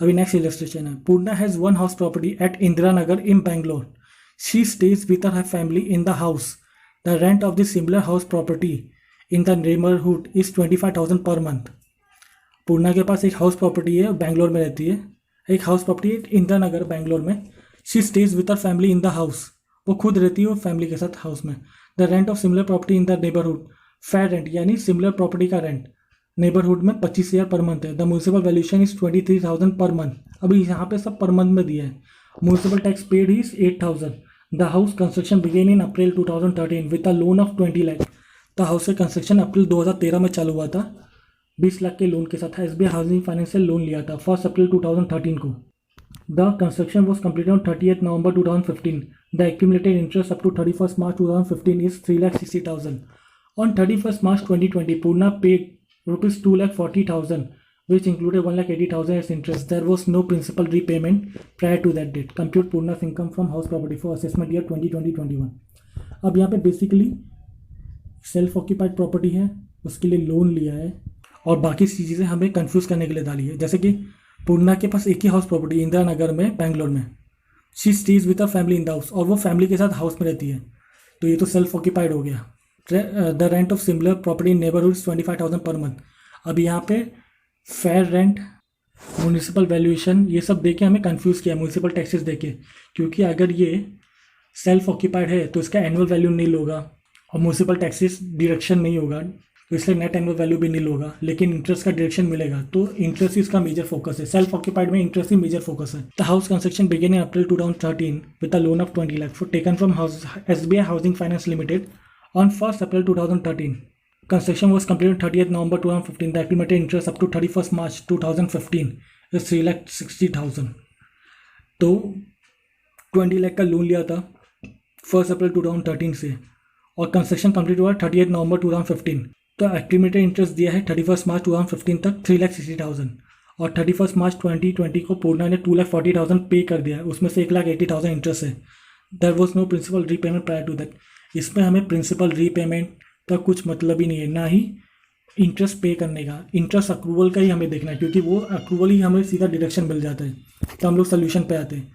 अभी next illustration है, Purna has one house property at Indira Nagar in Bangalore. She stays with her family in the house. The rent of the similar house property in the neighbourhood is 25,000 per month. पूर्णा के पास एक house property है, बैंगलोर में रहती है. एक house property है इंदिरा नगर बैंगलोर में. She stays with her family in the house. वो खुद रहती है और फैमिली के साथ हाउस में. The rent of similar property in the neighbourhood, fair rent यानी सिमिलर प्रॉपर्टी का रेंट नेबरहुड में 25,000 पर मंथ है. The municipal valuation is 23,000 per month. अभी यहाँ पे सब पर मंथ में दिया है. Municipal tax paid is 8,000. The house construction began in April 2013 with a loan of 20 lakh. The house का कंस्ट्रक्शन अप्रैल 2013 में चालू हुआ था 20 लाख के लोन के साथ. SBI हाउसिंग फाइनेंस से लोन लिया था 1 अप्रैल 2013 को. The construction was completed on 30th November 2015. The accumulated interest up to 31st March 2015 is 3,60,000. On 31st March 2020, Poorna paid rupees 2,40,000, which included 1,80,000 as interest. There was no principal repayment prior to that date. Compute Poorna's income from house property for assessment year 2020-21. अब यहाँ पे basically self occupied property है, उसके लिए loan लिया है और बाकी चीज़ें हमें कंफ्यूज करने के लिए डाली है. जैसे कि पूर्णा के पास एक ही हाउस प्रॉपर्टी इंदिरा नगर में बैंगलोर में. She stays with a family in the house, और वो फैमिली के साथ हाउस में रहती है, तो ये तो सेल्फ ऑक्यूपाइड हो गया. The rent of similar property in neighbourhood 25,000 per month. अब यहाँ पे फेयर रेंट, म्यूनिसिपल वैल्यूएशन, ये सब देके हमें कंफ्यूज किया म्यूनिसिपल टैक्सेस देके, क्योंकि अगर ये सेल्फ ऑक्यूपाइड है तो इसका एनुअल वैल्यू नील होगा और म्यूनिसिपल टैक्सेस डिडक्शन नहीं होगा, तो इसलिए नेट एनुअल वैल्यू भी नील होगा, लेकिन इंटरेस्ट का डिडक्शन मिलेगा. तो इंटरेस्ट ही इसका मेजर फोकस है. सेल्फ ऑक्यूपाइड में इंटरेस्ट ही मेजर फोकस है. The house construction began in April 2013 with a loan of 20 lakh for taken from SBI housing finance limited on 1st April 2013. Construction was completed on 30th November 2015. The accumulated interest up to 31st March 2015 is 3,60,000. तो 20 लाख का loan लिया था 1 अप्रैल 2013 से और construction complete हुआ 30th नवंबर 2015. तो accumulated interest दिया है 31st मार्च 2015 तक 3,60,000 और 31st मार्च 2020 को पूर्णा ने 2,40,000 पे कर दिया है, उसमें से 1,80,000 इंटरेस्ट है. There was no principal repayment prior to that. इसमें हमें प्रिंसिपल रीपेमेंट का कुछ मतलब ही नहीं है, ना ही इंटरेस्ट पे करने का. इंटरेस्ट अक्रूवल का ही हमें देखना है, क्योंकि वो अक्रूवल ही हमें सीधा डिडक्शन मिल जाता है. तो हम लोग सोल्यूशन पे आते हैं.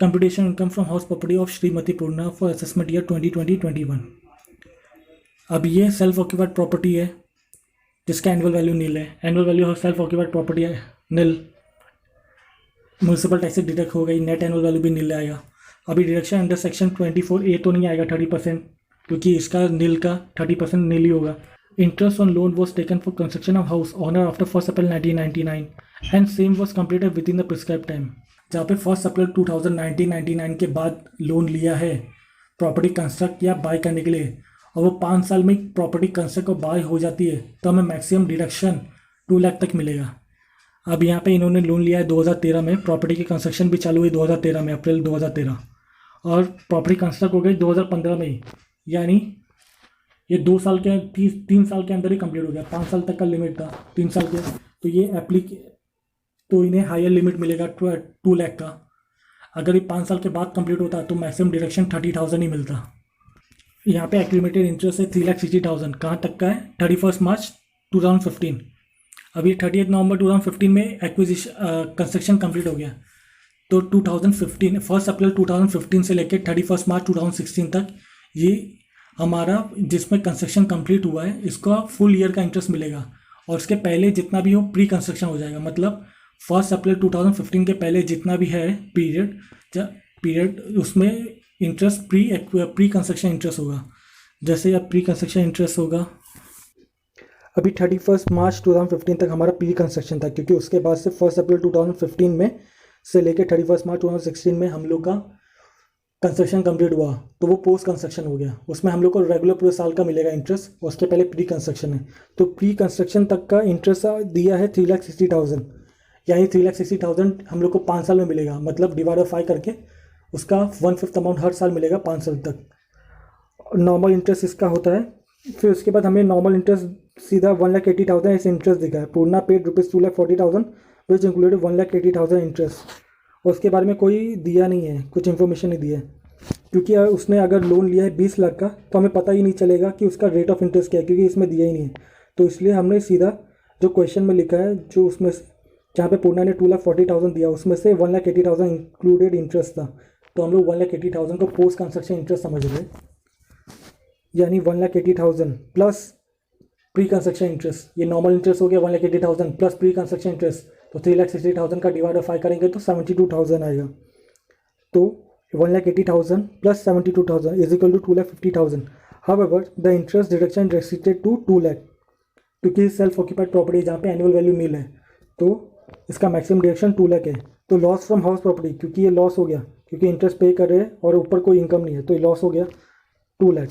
Computation income from house property of Shrimati Purna for assessment year 2020-21. अब ये सेल्फ ऑक्यूपाइड प्रॉपर्टी है जिसका एनुअल वैल्यू नील है. Annual value of self occupied property है नील. म्यूनसिपल टैक्स डिडक्ट हो गई, नेट एनुअल वैल्यू भी नील आएगा. अभी डिडक्शन अंडर सेक्शन 24A तो नहीं आएगा 30%, क्योंकि इसका नील का 30% नील ही होगा. Interest on loan was taken for construction of house owner after 1 April 1999 and same was completed within the prescribe time. जहाँ पे 1 अप्रैल 2099 के बाद लोन लिया है प्रॉपर्टी कंस्ट्रक्ट या बाय करने के लिए, और वो 5 साल में प्रॉपर्टी कंस्ट्रक्ट और बाय हो जाती है, तो हमें मैक्सिमम डिडक्शन 2 लाख तक मिलेगा. अब यहाँ पे इन्होंने लोन लिया है 2013 में, प्रॉपर्टी की कंस्ट्रक्शन भी चालू हुई 2013 में, अप्रैल 2013, और प्रॉपर्टी कंस्ट्रक्ट हो गई 2015 में ही. यानी ये 2 साल के 3 साल के अंदर ही कंप्लीट हो गया. 5 साल तक का लिमिट था, 3 साल के, तो ये तो इन्हें हायर लिमिट मिलेगा 2 लाख का. अगर ये 5 साल के बाद कंप्लीट होता तो मैक्सिमम डिडक्शन 30,000 ही मिलता. यहाँ पे एक्यूमुलेटेड इंटरेस्ट है 3,60,000. कहाँ तक का है? 31st मार्च 2015. अभी 30th नवंबर 2015 में एक्विजिशन कंस्ट्रक्शन कंप्लीट हो गया. तो 2015 1 अप्रैल 2015 से लेकर 31st मार्च 2016 तक ये हमारा जिसमें कंस्ट्रक्शन कंप्लीट हुआ है इसका फुल ईयर का इंटरेस्ट मिलेगा. और उसके पहले जितना भी हो प्री कंस्ट्रक्शन हो जाएगा. मतलब 1 अप्रैल 2015 के पहले जितना भी है पीरियड उसमें इंटरेस्ट प्री कंस्ट्रक्शन इंटरेस्ट होगा. जैसे अब प्री कंस्ट्रक्शन इंटरेस्ट होगा, अभी 31 मार्च 2015 तक हमारा प्री कंस्ट्रक्शन था, क्योंकि उसके बाद से 1 अप्रैल 2015 में से लेकर 31 मार्च 2016 में हम लोग का कंस्ट्रक्शन कंप्लीट हुआ, तो वो पोस्ट कंस्ट्रक्शन हो गया. उसमें हम लोग को रेगुलर पूरे साल का मिलेगा इंटरेस्ट, उसके पहले प्री कंस्ट्रक्शन है. तो प्री कंस्ट्रक्शन तक का इंटरेस्ट दिया है 3,60,000. यानी 3,60,000 हम लोग को 5 साल में मिलेगा. मतलब डिवाइड बाय 5 करके उसका 1/5 अमाउंट हर साल मिलेगा 5 साल तक. नॉर्मल इंटरेस्ट इसका होता है. फिर उसके बाद हमें नॉर्मल इंटरेस्ट सीधा 1,80,000 ऐसे इंटरेस्ट दिखा है. Purna paid rupees 2,40,000 which included 1,80,000 interest. और उसके बारे में कोई दिया नहीं है, कुछ इन्फॉर्मेशन नहीं दिया है, क्योंकि उसने अगर लोन लिया है 20 लाख का तो हमें पता ही नहीं चलेगा कि उसका रेट ऑफ इंटरेस्ट क्या है, क्योंकि इसमें दिया ही नहीं है. तो इसलिए हमने सीधा जो क्वेश्चन में लिखा है, जो उसमें जहाँ पे पूर्णा ने 2,40,000 दिया, उसमें से 1,80,000 इंक्लूडेड इंटरेस्ट था, तो हम लोग 1,80,000 को पोस्ट कंस्ट्रक्शन इंटरेस्ट समझ रहे हैं, यानी 1,80,000 प्लस प्री कंस्ट्रक्शन इंटरेस्ट, ये नॉर्मल इंटरेस्ट हो गया 1,80,000 प्लस प्री कंस्ट्रक्शन इंटरेस्ट, तो 3,60,000 का डिवाइड बाई 5 करेंगे तो 72,000 आएगा। तो 1,80,000 plus 72,000 is equal to 2,50,000। However the interest deduction restricted to 2 lakh, क्योंकि सेल्फ ऑक्यूपाइड प्रॉपर्टी जहाँ पे एनुअल वैल्यू नील है, तो इसका मैक्सिमम डिडक्शन 2 लाख है। तो लॉस फ्रॉम हाउस प्रॉपर्टी, क्योंकि ये लॉस हो गया, क्योंकि इंटरेस्ट पे कर रहे हैं और ऊपर कोई इनकम नहीं है, तो ये लॉस हो गया 2 लाख।